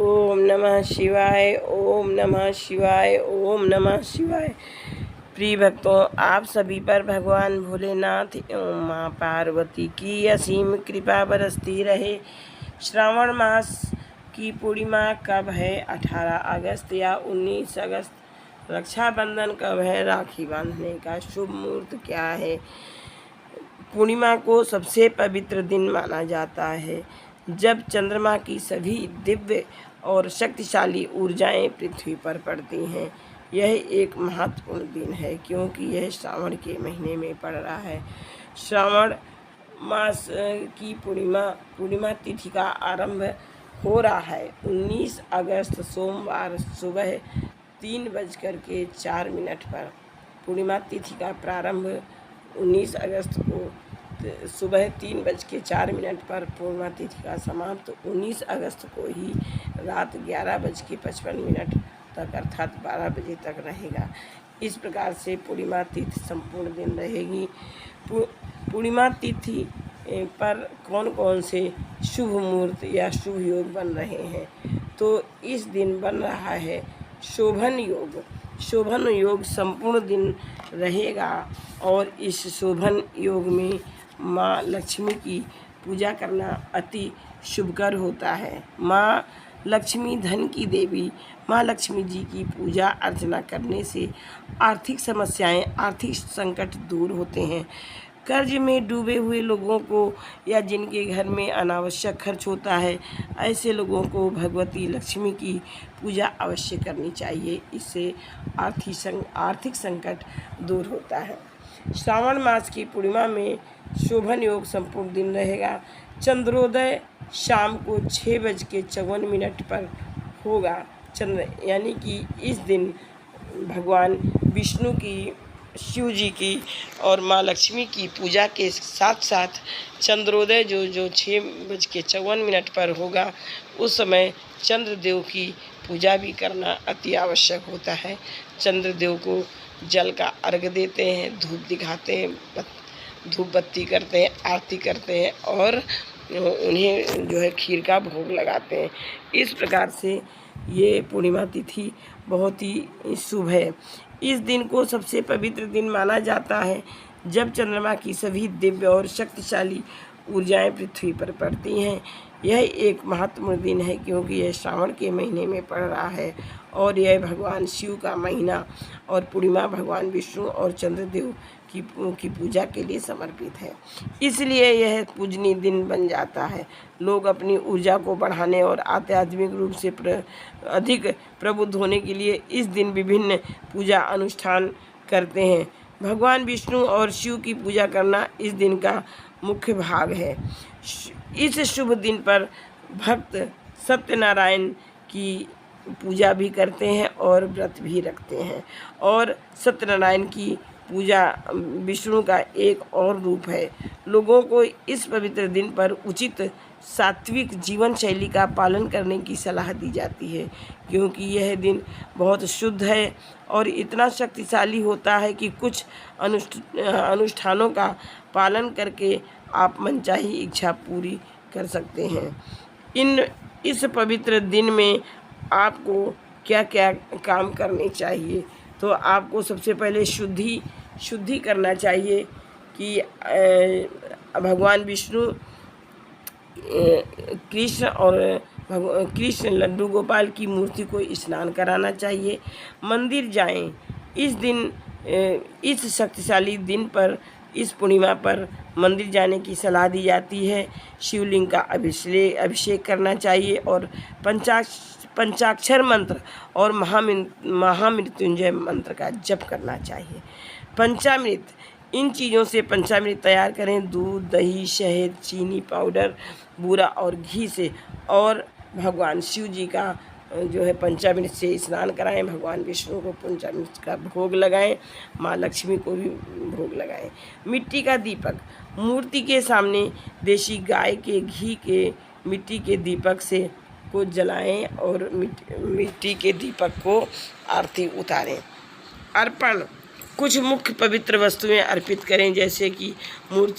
ओम नमः शिवाय, ओम नमः शिवाय, ओम नमः शिवाय। प्रिय भक्तों, आप सभी पर भगवान भोलेनाथ एवं माँ पार्वती की असीम कृपा बरसती रहे। श्रावण मास की पूर्णिमा कब है? 18 अगस्त या 19 अगस्त। रक्षाबंधन कब है? राखी बांधने का शुभ मुहूर्त क्या है? पूर्णिमा को सबसे पवित्र दिन माना जाता है, जब चंद्रमा की सभी दिव्य और शक्तिशाली ऊर्जाएं पृथ्वी पर पड़ती हैं। यह एक महत्वपूर्ण दिन है क्योंकि यह श्रावण के महीने में पड़ रहा है। श्रावण मास की पूर्णिमा तिथि का आरंभ हो रहा है 19 अगस्त सोमवार सुबह 3:04 पर। पूर्णिमा तिथि का प्रारंभ 19 अगस्त को सुबह 3:04 पर, पूर्णिमा तिथि का समाप्त 19 अगस्त को ही रात 11:55 तक अर्थात 12 बजे तक रहेगा। इस प्रकार से पूर्णिमा तिथि संपूर्ण दिन रहेगी। पूर्णिमा तिथि पर कौन कौन से शुभ मुहूर्त या शुभ योग बन रहे हैं? तो इस दिन बन रहा है शोभन योग। शोभन योग संपूर्ण दिन रहेगा और इस शोभन योग में माँ लक्ष्मी की पूजा करना अति शुभकर होता है। माँ लक्ष्मी धन की देवी, माँ लक्ष्मी जी की पूजा अर्चना करने से आर्थिक समस्याएं, आर्थिक संकट दूर होते हैं। कर्ज में डूबे हुए लोगों को या जिनके घर में अनावश्यक खर्च होता है, ऐसे लोगों को भगवती लक्ष्मी की पूजा अवश्य करनी चाहिए। इससे आर्थिक संकट दूर होता है। श्रावण मास की पूर्णिमा में शोभन योग संपूर्ण दिन रहेगा। चंद्रोदय शाम को 6:54 पर होगा। यानी कि इस दिन भगवान विष्णु की, शिव जी की और माँ लक्ष्मी की पूजा के साथ साथ चंद्रोदय जो 6:54 पर होगा, उस समय चंद्रदेव की पूजा भी करना अति आवश्यक होता है। चंद्रदेव को जल का अर्घ्य देते हैं, धूप दिखाते हैं, धूप बत्ती करते हैं, आरती करते हैं और उन्हें जो है खीर का भोग लगाते हैं। इस प्रकार से ये पूर्णिमा तिथि बहुत ही शुभ है। इस दिन को सबसे पवित्र दिन माना जाता है, जब चंद्रमा की सभी दिव्य और शक्तिशाली ऊर्जाएं पृथ्वी पर पड़ती हैं। यह एक महत्वपूर्ण दिन है क्योंकि यह श्रावण के महीने में पड़ रहा है और यह भगवान शिव का महीना और पूर्णिमा भगवान विष्णु और चंद्रदेव की पूजा के लिए समर्पित है। इसलिए यह पूजनीय दिन बन जाता है। लोग अपनी ऊर्जा को बढ़ाने और आध्यात्मिक रूप से अधिक प्रबुद्ध होने के लिए इस दिन विभिन्न पूजा अनुष्ठान करते हैं। भगवान विष्णु और शिव की पूजा करना इस दिन का मुख्य भाग है। इस शुभ दिन पर भक्त सत्यनारायण की पूजा भी करते हैं और व्रत भी रखते हैं। और सत्यनारायण की पूजा विष्णु का एक और रूप है। लोगों को इस पवित्र दिन पर उचित सात्विक जीवन शैली का पालन करने की सलाह दी जाती है क्योंकि यह दिन बहुत शुद्ध है और इतना शक्तिशाली होता है कि कुछ अनुष्ठानों का पालन करके आप मनचाही इच्छा पूरी कर सकते हैं। इस पवित्र दिन में आपको क्या क्या काम करने चाहिए? तो आपको सबसे पहले शुद्धि करना चाहिए कि भगवान विष्णु, कृष्ण लड्डू गोपाल की मूर्ति को स्नान कराना चाहिए। मंदिर जाएं। इस दिन, इस शक्तिशाली दिन पर, इस पूर्णिमा पर मंदिर जाने की सलाह दी जाती है। शिवलिंग का अभिषेक करना चाहिए और पंचाक्षर मंत्र और महामृत्युंजय मंत्र का जप करना चाहिए। पंचामृत, इन चीज़ों से पंचामृत तैयार करें। दूध, दही, शहद, चीनी पाउडर, बूरा और घी से, और भगवान शिव जी का जो है पंचामृत से स्नान कराएं। भगवान विष्णु को पंचामृत का भोग लगाएं, माँ लक्ष्मी को भी भोग लगाएं। मिट्टी का दीपक, मूर्ति के सामने देशी गाय के घी के मिट्टी के दीपक से को जलाएं और मिट्टी के दीपक को आरती उतारें। अर्पण, कुछ मुख्य पवित्र वस्तुएं अर्पित करें जैसे कि मूर्ति